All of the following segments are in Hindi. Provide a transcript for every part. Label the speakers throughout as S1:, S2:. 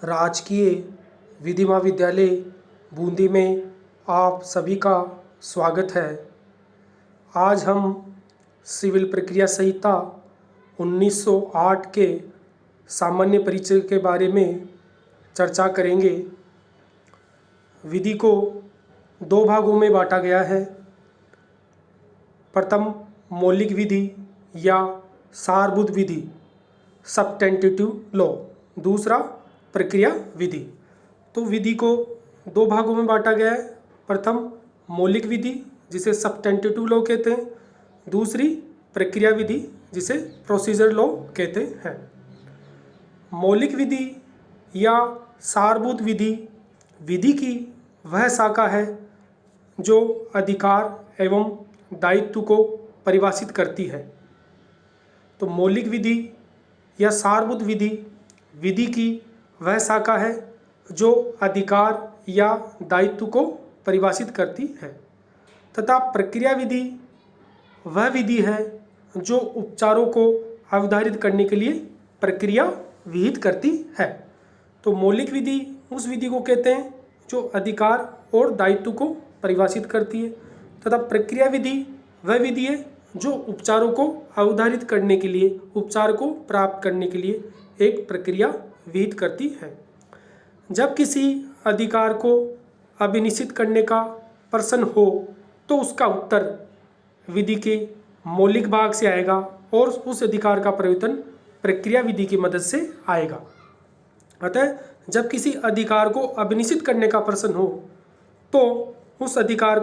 S1: राजकीय विधि महाविद्यालय बूंदी में आप सभी का स्वागत है। आज हम सिविल प्रक्रिया संहिता 1908 के सामान्य परिचय के बारे में चर्चा करेंगे। विधि को दो भागों में बांटा गया है। प्रथम मौलिक विधि या सारभूत विधि सब्स्टेंटिव लॉ, दूसरा प्रक्रिया विधि। तो विधि को दो भागों में बांटा गया है। प्रथम मौलिक विधि जिसे सब्स्टेंटिव लॉ कहते हैं, दूसरी प्रक्रिया विधि जिसे प्रोसीजर लॉ कहते हैं। मौलिक विधि या सारभूत विधि विधि की वह शाखा है जो अधिकार एवं दायित्व को परिभाषित करती है। तो मौलिक विधि या सारभूत विधि विधि की वह शाखा है जो अधिकार या दायित्व को परिभाषित करती है, तथा प्रक्रिया विधि वह विधि है जो उपचारों को अवधारित करने के लिए प्रक्रिया विहित करती है। तो मौलिक विधि उस विधि को कहते हैं जो अधिकार और दायित्व को परिभाषित करती है, तथा प्रक्रिया विधि वह विधि है जो उपचारों को अवधारित करने के लिए, उपचार को प्राप्त करने के लिए एक प्रक्रिया विहित करती है। जब किसी अधिकार को अभिनिश्चित करने का प्रश्न हो तो उसका उत्तर विधि के मौलिक भाग से आएगा और उस अधिकार का प्रवर्तन प्रक्रिया विधि की मदद से आएगा। अतः जब किसी अधिकार को अभिनिश्चित करने का प्रश्न हो तो उस अधिकार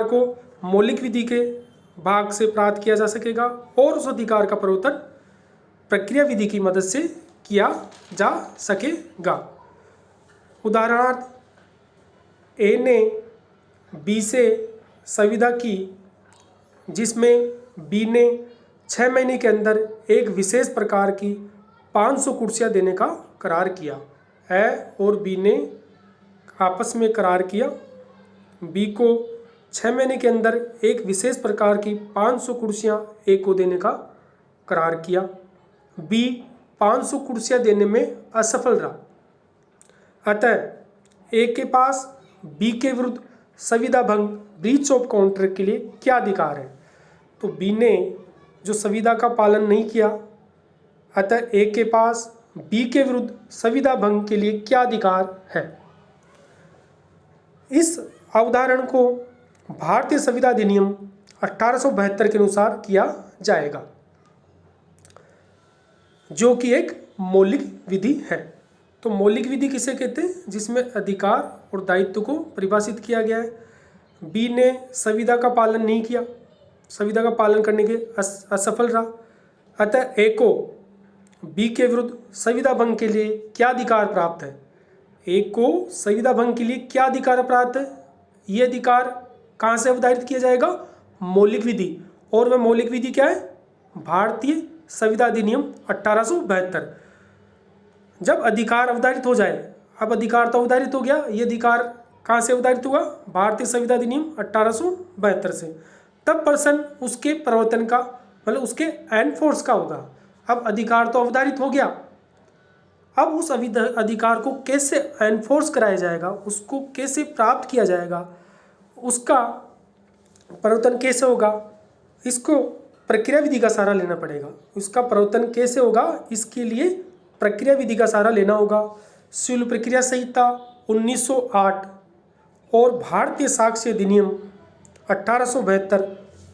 S1: को मौलिक विधि के भाग से प्राप्त किया जा सकेगा और उस अधिकार का प्रवर्तन प्रक्रिया विधि की मदद से किया जा सकेगा। उदाहरणार्थ, ए ने बी से संविदा की जिसमें बी ने 6 महीने के अंदर एक विशेष प्रकार की 500 कुर्सियां देने का करार किया। ए और बी ने आपस में करार किया। बी को 6 महीने के अंदर एक विशेष प्रकार की 500 कुर्सियां ए को देने का करार किया। बी 500 कुर्सियां देने में असफल रहा। अतः ए के पास बी के विरुद्ध संविदा भंग ब्रीच ऑफ कॉन्ट्रैक्ट के लिए क्या अधिकार है? तो बी ने जो संविदा का पालन नहीं किया, अतः ए के पास बी के विरुद्ध संविदा भंग के लिए क्या अधिकार है? इस अवधारण को भारतीय संविदा अधिनियम 1872 के अनुसार किया जाएगा, जो कि एक मौलिक विधि है। तो मौलिक विधि किसे कहते हैं? जिसमें अधिकार और दायित्व को परिभाषित किया गया है। बी ने संविदा का पालन नहीं किया, संविदा का पालन करने के असफल रहा, अतः ए को बी के विरुद्ध संविदा भंग के लिए क्या अधिकार प्राप्त है? ए को संविदा भंग के लिए क्या अधिकार प्राप्त है? ये अधिकार कहाँ से अवधारित किया जाएगा? मौलिक विधि। और वह मौलिक विधि क्या है? भारतीय संविदा अधिनियम 1872। जब अधिकार अवधारित हो जाए, अब अधिकार तो अवधारित हो गया, ये अधिकार कहाँ से अवधारित हुआ? भारतीय संविदा अधिनियम 1872 से। तब प्रश्न उसके प्रवर्तन का, मतलब उसके एनफोर्स का होगा। अब अधिकार तो अवधारित हो गया, अब उस अधिकार को कैसे एनफोर्स कराया जाएगा, उसको कैसे प्राप्त किया जाएगा, उसका प्रवर्तन कैसे होगा, इसको प्रक्रिया विधि का सहारा लेना पड़ेगा। इसका प्रवर्तन कैसे होगा, इसके लिए प्रक्रिया विधि का सहारा लेना होगा। सिविल प्रक्रिया संहिता 1908 और भारतीय साक्ष्य अधिनियम 1872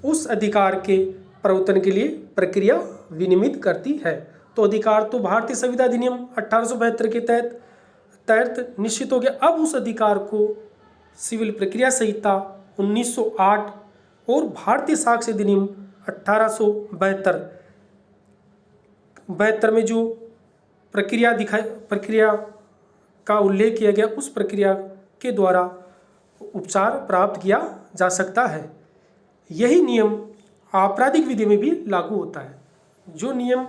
S1: उस अधिकार के प्रवर्तन के लिए प्रक्रिया विनियमित करती है। तो अधिकार तो भारतीय संविदा अधिनियम 1872 के तहत निश्चित हो गया। अब उस अधिकार को सिविल प्रक्रिया संहिता 1908 और भारतीय साक्ष्य अधिनियम 1872 में जो प्रक्रिया का उल्लेख किया गया, उस प्रक्रिया के द्वारा उपचार प्राप्त किया जा सकता है। यही नियम आपराधिक विधि में भी लागू होता है। जो नियम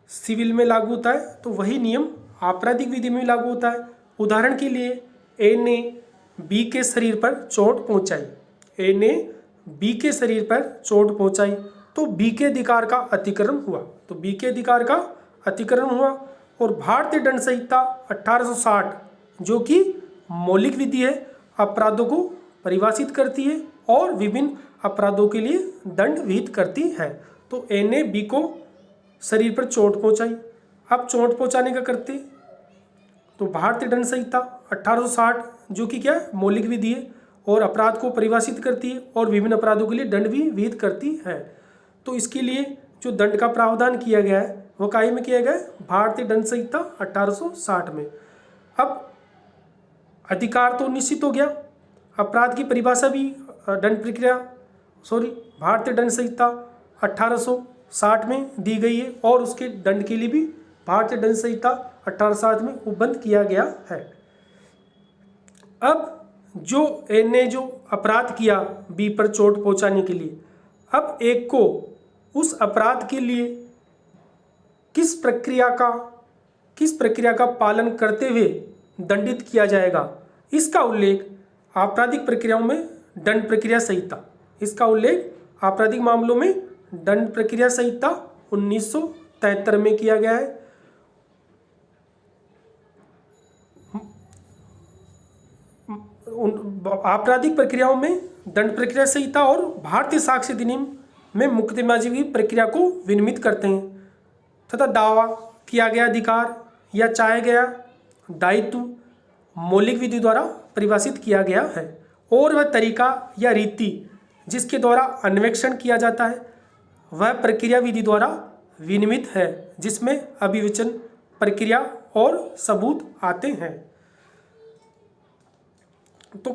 S1: सिविल में लागू होता है तो वही नियम आपराधिक विधि में लागू होता है। उदाहरण के लिए, ए ने बी के शरीर पर चोट पहुंचाई। ए ने बी के शरीर पर चोट पहुंचाई तो बी के अधिकार का अतिक्रमण हुआ। तो बी के अधिकार का अतिक्रमण हुआ और भारतीय दंड संहिता 1860 जो कि मौलिक विधि है, अपराधों को परिभाषित करती है और विभिन्न अपराधों के लिए दंड विहित करती है। तो ए ने बी को शरीर पर चोट पहुंचाई। अब चोट पहुंचाने का करते तो भारतीय दंड संहिता 1860 जो कि क्या है, मौलिक विधि है और अपराध को परिभाषित करती है और विभिन्न अपराधों के लिए दंड भी विहित करती है। तो इसके लिए जो दंड का प्रावधान किया गया है वो काय में किया गया है, भारतीय दंड संहिता 1860 में। अब अधिकार तो निश्चित हो गया, अपराध की परिभाषा भी भारतीय दंड संहिता 1860 में दी गई है और उसके दंड के लिए भी भारतीय दंड संहिता 1860 में उपबंध किया गया है। अब जो ए ने जो अपराध किया बी पर चोट पहुंचाने के लिए, अब एक को उस अपराध के लिए किस प्रक्रिया का पालन करते हुए दंडित किया जाएगा, इसका उल्लेख आपराधिक प्रक्रियाओं में दंड प्रक्रिया संहिता, इसका उल्लेख आपराधिक मामलों में दंड प्रक्रिया संहिता 1973 में किया गया है। आपराधिक प्रक्रियाओं में दंड प्रक्रिया संहिता और भारतीय साक्ष्य अधिनियम में मुकदमेबाजी की प्रक्रिया को विनियमित करते हैं तथा दावा किया गया अधिकार या चाहे गया दायित्व मौलिक विधि द्वारा परिभाषित किया गया है और वह तरीका या रीति जिसके द्वारा अन्वेषण किया जाता है वह प्रक्रिया विधि द्वारा विनियमित है, जिसमें अभिविचन प्रक्रिया और सबूत आते हैं। तो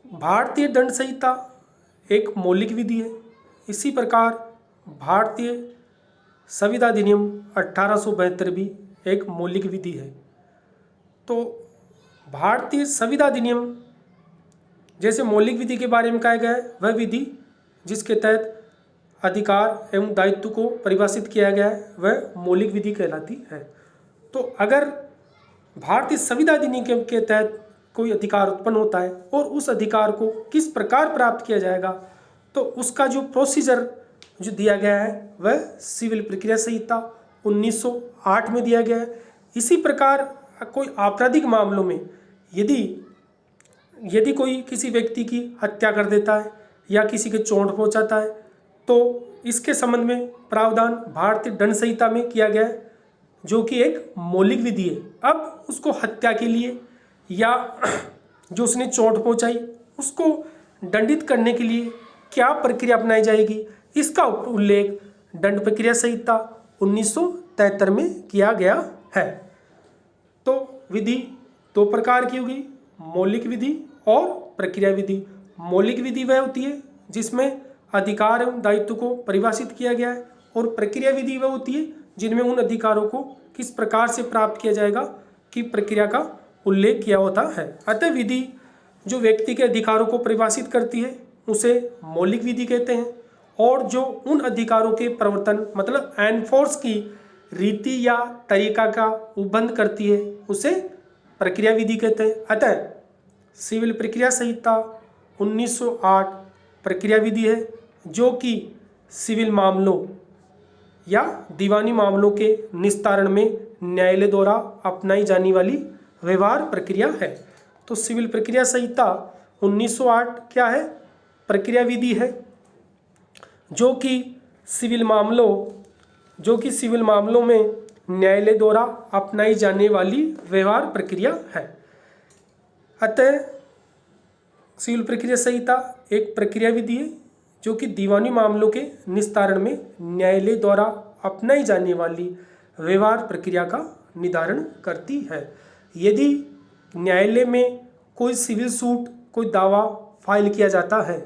S1: भारतीय दंड संहिता एक मौलिक विधि है। इसी प्रकार भारतीय संविधा अधिनियम 1872 भी एक मौलिक विधि है। तो भारतीय संविधा अधिनियम जैसे मौलिक विधि के बारे में कहा गया है, वह विधि जिसके तहत अधिकार एवं दायित्व को परिभाषित किया गया है वह मौलिक विधि कहलाती है। तो अगर भारतीय संविधा अधिनियम के तहत कोई अधिकार उत्पन्न होता है और उस अधिकार को किस प्रकार प्राप्त किया जाएगा, तो उसका जो प्रोसीजर जो दिया गया है वह सिविल प्रक्रिया संहिता 1908 में दिया गया है। इसी प्रकार कोई आपराधिक मामलों में यदि कोई किसी व्यक्ति की हत्या कर देता है या किसी के चोट पहुंचाता है तो इसके संबंध में प्रावधान भारतीय दंड संहिता में किया गया है जो कि एक मौलिक विधि है। अब उसको हत्या के लिए या जो उसने चोट पहुंचाई उसको दंडित करने के लिए क्या प्रक्रिया अपनाई जाएगी, इसका उल्लेख दंड प्रक्रिया संहिता 1973 में किया गया है। तो विधि दो प्रकार की होगी, मौलिक विधि और प्रक्रिया विधि। मौलिक विधि वह होती है जिसमें अधिकार एवं दायित्व को परिभाषित किया गया है और प्रक्रिया विधि वह होती है जिनमें उन अधिकारों को किस प्रकार से प्राप्त किया जाएगा कि प्रक्रिया का उल्लेख किया होता है। अतः विधि जो व्यक्ति के अधिकारों को परिभाषित करती है उसे मौलिक विधि कहते हैं और जो उन अधिकारों के प्रवर्तन मतलब एनफोर्स की रीति या तरीका का उपबंध करती है उसे प्रक्रिया विधि कहते हैं। अतः सिविल प्रक्रिया संहिता 1908 प्रक्रिया विधि है जो कि सिविल मामलों या दीवानी मामलों के निस्तारण में न्यायालय द्वारा अपनाई जाने वाली व्यवहार प्रक्रिया है। तो सिविल प्रक्रिया संहिता 1908 क्या है, प्रक्रिया विधि है जो कि सिविल मामलों में न्यायालय द्वारा अपनाई जाने वाली व्यवहार प्रक्रिया है। अतः सिविल प्रक्रिया संहिता एक प्रक्रिया विधि है जो कि दीवानी मामलों के निस्तारण में न्यायालय द्वारा अपनाई जाने वाली व्यवहार प्रक्रिया का निर्धारण करती है। यदि न्यायालय में कोई सिविल सूट कोई दावा फाइल किया जाता है,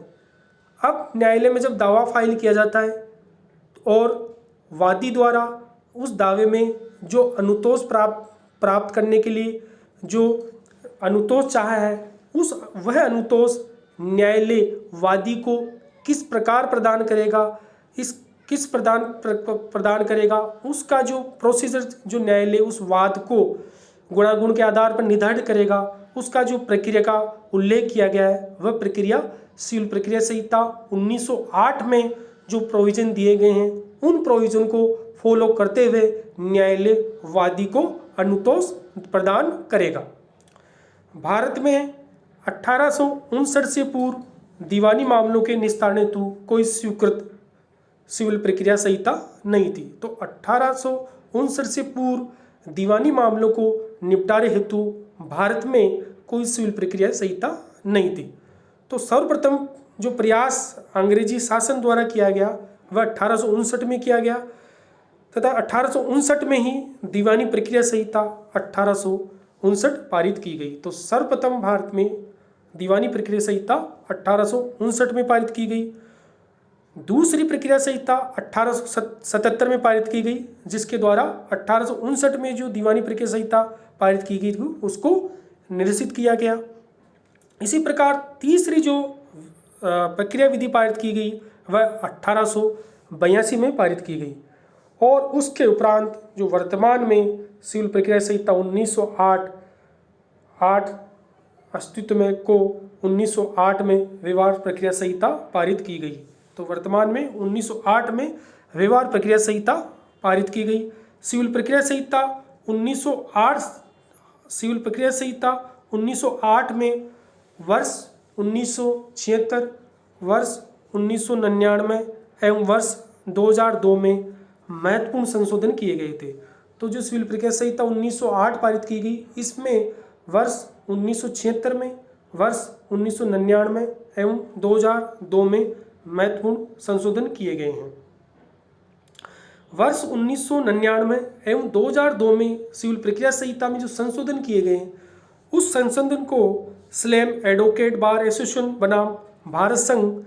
S1: अब न्यायालय में जब दावा फाइल किया जाता है और वादी द्वारा उस दावे में जो अनुतोष प्राप्त करने के लिए जो अनुतोष चाहा है वह अनुतोष न्यायालय वादी को किस प्रकार प्रदान करेगा उसका जो प्रोसीजर जो न्यायालय उस वाद को गुणागुण के आधार पर निर्धारित करेगा उसका जो प्रक्रिया का उल्लेख किया गया है वह प्रक्रिया सिविल प्रक्रिया संहिता 1908 में जो प्रोविजन दिए गए हैं उन प्रोविजन को फॉलो करते हुए न्यायालय वादी को अनुतोष प्रदान करेगा। भारत में 1859 से पूर्व दीवानी मामलों के निस्तारण हेतु कोई स्वीकृत सिविल प्रक्रिया संहिता नहीं थी। तो 1859 से पूर्व दीवानी मामलों को निपटारे हेतु भारत में कोई सिविल प्रक्रिया संहिता नहीं थी। तो सर्वप्रथम जो प्रयास अंग्रेजी शासन द्वारा किया गया वह 1859 में किया गया तथा 1859 में ही दीवानी प्रक्रिया संहिता 1859 पारित की गई। तो सर्वप्रथम भारत में दीवानी प्रक्रिया संहिता 1859 में पारित की गई। दूसरी प्रक्रिया संहिता 1877 में पारित की गई, जिसके द्वारा 1859 में जो दीवानी प्रक्रिया संहिता पारित की गई थी उसको निरसित किया गया। इसी प्रकार तीसरी जो प्रक्रिया विधि पारित की गई वह 1882 में पारित की गई और उसके उपरांत जो वर्तमान में सिविल प्रक्रिया संहिता 1908 अस्तित्व में को 1908 में व्यवहार प्रक्रिया संहिता पारित की गई। तो वर्तमान में 1908 में व्यवहार प्रक्रिया संहिता पारित की गई। सिविल प्रक्रिया संहिता 1908 में वर्ष 1976, वर्ष 1999 एवं वर्ष 2002 में महत्वपूर्ण संशोधन किए गए थे। तो जो सिविल प्रक्रिया संहिता 1908 पारित की गई, इसमें वर्ष 1976 में, वर्ष 1999 एवं 2002 में महत्वपूर्ण संशोधन किए गए हैं। वर्ष 1999 एवं 2002 में सिविल प्रक्रिया संहिता में जो संशोधन किए गए हैं, उस संशोधन को स्लैम एडवोकेट बार एसोसिएशन बनाम भारत संघ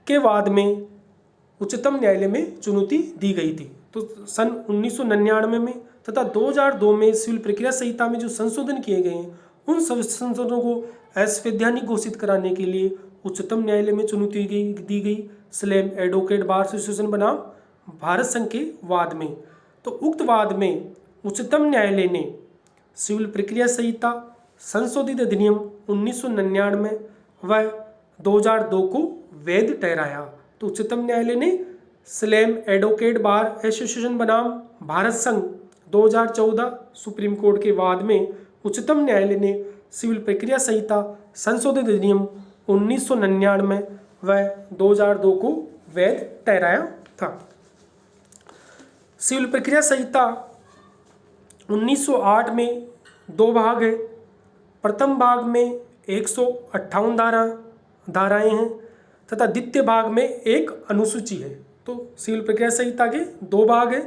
S1: के वाद में उच्चतम न्यायालय में चुनौती दी गई थी। तो सन 1999 में तथा 2002 में सिविल प्रक्रिया संहिता में जो संशोधन किए गए हैं, उन संशोधनों को असंवैधानिक घोषित कराने के लिए उच्चतम न्यायालय में चुनौती दी गई स्लैम एडवोकेट बार एसोसिएशन बनाम भारत संघ के वाद में। तो उक्त वाद में उच्चतम न्यायालय ने सिविल प्रक्रिया संहिता संशोधित अधिनियम 1999 व 2002 को वैध ठहराया। तो उच्चतम न्यायालय ने स्लैम एडवोकेट बार एसोसिएशन बनाम भारत संघ 2014 सुप्रीम कोर्ट के वाद में उच्चतम न्यायालय ने सिविल प्रक्रिया संहिता संशोधित अधिनियम 1999 व 2002 को वैध ठहराया था। सिविल प्रक्रिया संहिता 1908 में दो भाग है। प्रथम भाग में 158 धाराएं हैं तथा द्वितीय भाग में एक अनुसूची है। तो सिविल प्रक्रिया संहिता के दो भाग हैं।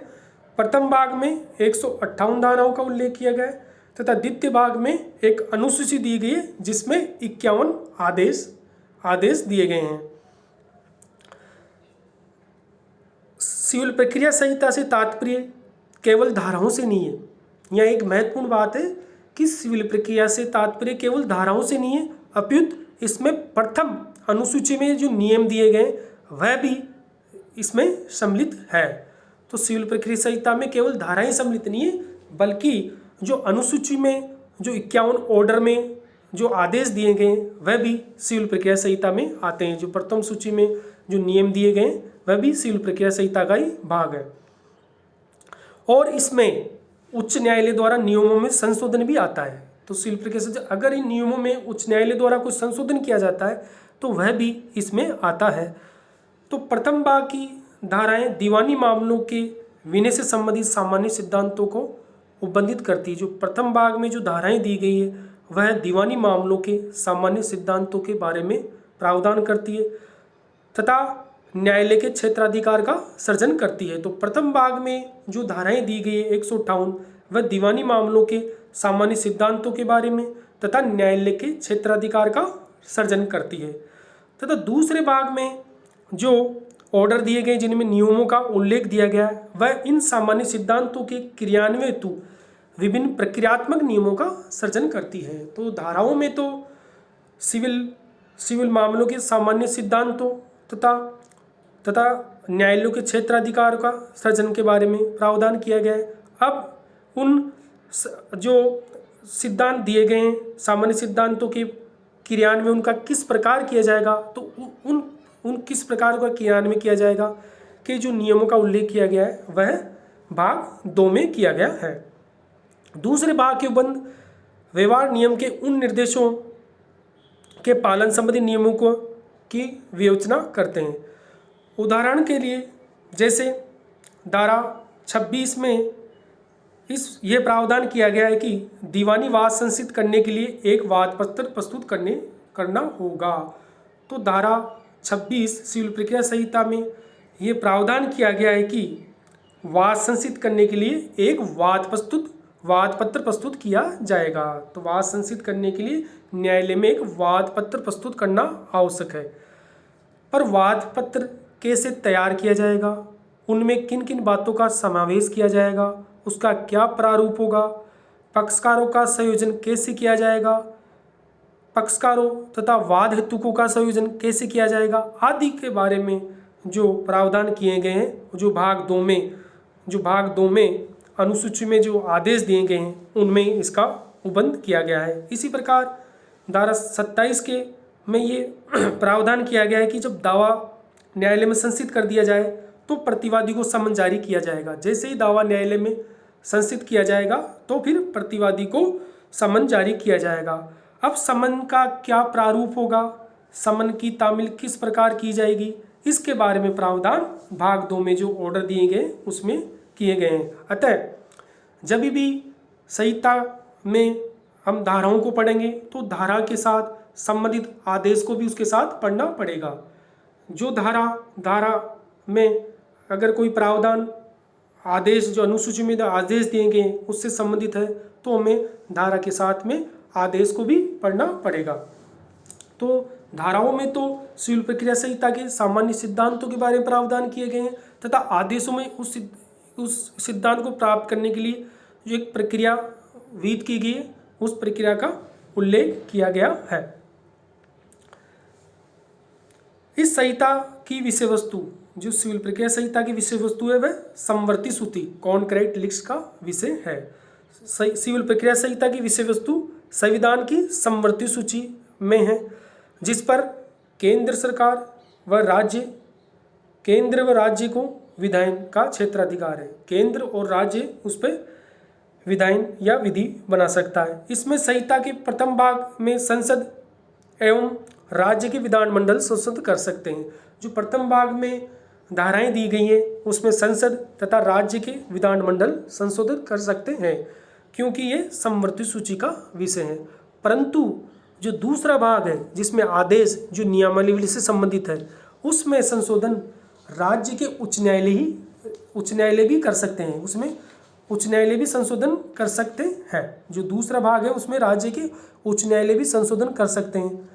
S1: प्रथम भाग में 158 धाराओं का उल्लेख किया गया है तथा द्वितीय भाग में एक अनुसूची दी गई है जिसमें 51 आदेश दिए गए हैं। सिविल प्रक्रिया संहिता से तात्पर्य केवल धाराओं से नहीं है। यह एक महत्वपूर्ण बात है कि सिविल प्रक्रिया से तात्पर्य केवल धाराओं से नहीं है, अपितु इसमें प्रथम अनुसूची में जो नियम दिए गए वह भी इसमें सम्मिलित है। तो सिविल प्रक्रिया संहिता में केवल धाराएं सम्मिलित नहीं है, बल्कि जो अनुसूची में जो 51 ऑर्डर में जो आदेश दिए गए वह भी सिविल प्रक्रिया संहिता में आते हैं। जो प्रथम सूची में जो नियम दिए गए वह भी सिविल प्रक्रिया संहिता का ही भाग है। और इसमें उच्च न्यायालय द्वारा नियमों में संशोधन भी आता है। तो सिविल प्रक्रिया संहिता अगर इन नियमों में उच्च न्यायालय द्वारा कुछ संशोधन किया जाता है तो वह भी इसमें आता है। तो प्रथम भाग की धाराएं दीवानी मामलों के विनय से संबंधित सामान्य सिद्धांतों को उपबंधित करती है। जो प्रथम भाग में जो धाराएं दी गई है वह दीवानी मामलों के सामान्य सिद्धांतों के बारे में प्रावधान करती है तथा न्यायालय के क्षेत्राधिकार का सृजन करती है। तो प्रथम भाग में जो धाराएं दी गई है 158 वह दीवानी मामलों के सामान्य सिद्धांतों के बारे में तथा न्यायालय के क्षेत्राधिकार का सृजन करती है तथा दूसरे भाग में जो ऑर्डर दिए गए जिनमें नियमों का उल्लेख दिया गया है वह इन सामान्य सिद्धांतों के क्रियान्वयन हेतु विभिन्न प्रक्रियात्मक नियमों का सृजन करती है। तो धाराओं में तो सिविल मामलों के सामान्य सिद्धांतों तथा न्यायालयों के क्षेत्राधिकार का सृजन के बारे में प्रावधान किया गया है। अब उन जो सिद्धांत दिए गए हैं सामान्य सिद्धांतों के क्रियान्वयन उनका किस प्रकार किया जाएगा, तो उन किस प्रकार का क्रियान्वयन किया जाएगा, के जो नियमों का उल्लेख किया गया है वह भाग 2 में किया गया है। दूसरे भाग के उपबंध व्यवहार नियम के उन निर्देशों के पालन संबंधी नियमों को की विवेचना करते हैं। उदाहरण के लिए जैसे धारा 26 में ये प्रावधान किया गया है कि दीवानी वाद संसित करने के लिए एक वाद पत्र प्रस्तुत करना होगा। तो धारा 26 सिविल प्रक्रिया संहिता में ये प्रावधान किया गया है कि वाद संसित करने के लिए एक वाद पत्र प्रस्तुत किया जाएगा। तो वाद संसित करने के लिए न्यायालय में एक वाद पत्र प्रस्तुत करना आवश्यक है। पर वाद पत्र कैसे तैयार किया जाएगा, उनमें किन किन बातों का समावेश किया जाएगा, उसका क्या प्रारूप होगा, पक्षकारों का संयोजन कैसे किया जाएगा, पक्षकारों तथा वाद हेतुकों का संयोजन कैसे किया जाएगा आदि के बारे में जो प्रावधान किए गए हैं, जो भाग 2 में अनुसूची में जो आदेश दिए गए हैं उनमें इसका उपबंध किया गया है। इसी प्रकार धारा 27 के में ये प्रावधान किया गया है कि जब दावा न्यायालय में संसित कर दिया जाए तो प्रतिवादी को समन जारी किया जाएगा। जैसे ही दावा न्यायालय में संसित किया जाएगा तो फिर प्रतिवादी को समन जारी किया जाएगा। अब समन का क्या प्रारूप होगा, समन की तामील किस प्रकार की जाएगी, इसके बारे में प्रावधान भाग 2 में जो ऑर्डर दिए गए उसमें किए गए हैं। अतः जब भी संहिता में हम धाराओं को पढ़ेंगे तो धारा के साथ संबंधित आदेश को भी उसके साथ पढ़ना पड़ेगा। जो धारा में अगर कोई प्रावधान आदेश जो अनुसूची में आदेश दिए गए उससे संबंधित है तो हमें धारा के साथ में आदेश को भी पढ़ना पड़ेगा। तो धाराओं में तो सिविल प्रक्रिया संहिता के सामान्य सिद्धांतों के बारे में प्रावधान किए गए हैं तथा आदेशों में उस सिद्धांत को प्राप्त करने के लिए जो एक प्रक्रिया विहित की गई है उस प्रक्रिया का उल्लेख किया गया है। इस संहिता की विषय वस्तु, जो सिविल प्रक्रिया संहिता की विषय वस्तु है वह समवर्ती सूची कॉन्क्रीट लिस्ट का विषय है। सिविल प्रक्रिया संहिता की विषय वस्तु संविधान की समवर्ती सूची में है, जिस पर केंद्र व राज्य को विधायन का क्षेत्राधिकार है। केंद्र और राज्य उस पर विधायन या विधि बना सकता है। इसमें संहिता के प्रथम भाग में संसद एवं राज्य के विधानमंडल संशोधित कर सकते हैं। जो प्रथम भाग में धाराएं दी गई हैं उसमें संसद तथा राज्य के विधानमंडल संशोधित कर सकते हैं, क्योंकि ये समवर्ती सूची का विषय है। परंतु जो दूसरा भाग है जिसमें आदेश जो नियमावली से संबंधित है उसमें संशोधन राज्य के उच्च न्यायालय भी कर सकते हैं। उसमें उच्च न्यायालय भी संशोधन कर सकते हैं। जो दूसरा भाग है उसमें राज्य के उच्च न्यायालय भी संशोधन कर सकते हैं।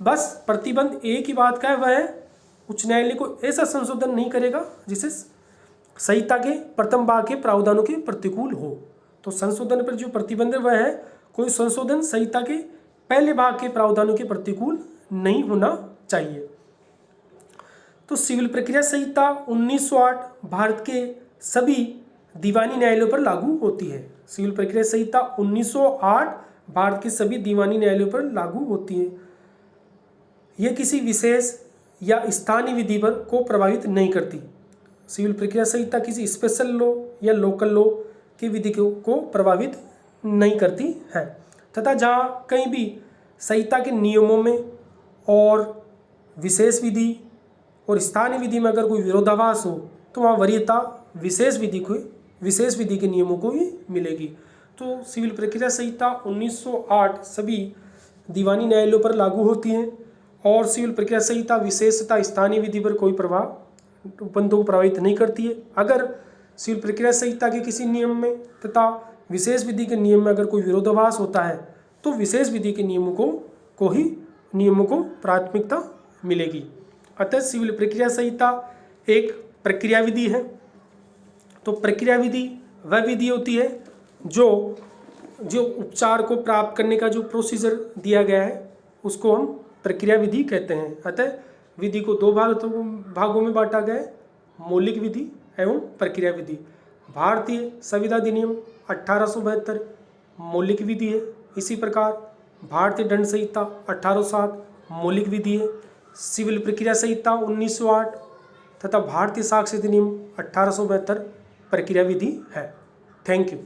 S1: बस प्रतिबंध एक ही बात का है, वह है उच्च न्यायालय को ऐसा संशोधन नहीं करेगा जिसे संहिता के प्रथम भाग के प्रावधानों के प्रतिकूल हो। तो संशोधन पर जो प्रतिबंध है वह है कोई संशोधन संहिता के पहले भाग के प्रावधानों के प्रतिकूल नहीं होना चाहिए। तो सिविल प्रक्रिया संहिता 1908 भारत के सभी दीवानी न्यायालयों पर लागू होती है। सिविल प्रक्रिया संहिता 1908 भारत के सभी दीवानी न्यायालयों पर लागू होती है। यह किसी विशेष या स्थानीय विधि पर को प्रभावित नहीं करती। सिविल प्रक्रिया संहिता किसी स्पेशल लॉ या लोकल लॉ की विधि को प्रभावित नहीं करती है तथा जहाँ कहीं भी संहिता के नियमों में और विशेष विधि और स्थानीय विधि में अगर कोई विरोधाभास हो तो वहाँ वरीयता विशेष विधि के नियमों को ही मिलेगी। तो सिविल प्रक्रिया संहिता 1908 सभी दीवानी न्यायालयों पर लागू होती है और सिविल प्रक्रिया संहिता विशेषता स्थानीय विधि पर कोई उपबंधों को प्रभावित नहीं करती है। अगर सिविल प्रक्रिया संहिता के किसी नियम में तथा विशेष विधि के नियम में अगर कोई विरोधाभास होता है तो विशेष विधि के नियमों को प्राथमिकता मिलेगी। अतः सिविल प्रक्रिया संहिता एक प्रक्रिया विधि है। तो प्रक्रिया विधि वह विधि होती है जो उपचार को प्राप्त करने का जो प्रोसीजर दिया गया है उसको हम प्रक्रिया विधि कहते हैं। अतः विधि को 2 भागों में बांटा गया है, मौलिक विधि एवं प्रक्रिया विधि। भारतीय संविधा अधिनियम 1872 मौलिक विधि है। इसी प्रकार भारतीय दंड संहिता 1807 मौलिक विधि है। सिविल प्रक्रिया संहिता 1908 तथा भारतीय साक्ष्य अधिनियम 1872 प्रक्रिया विधि है। Thank you.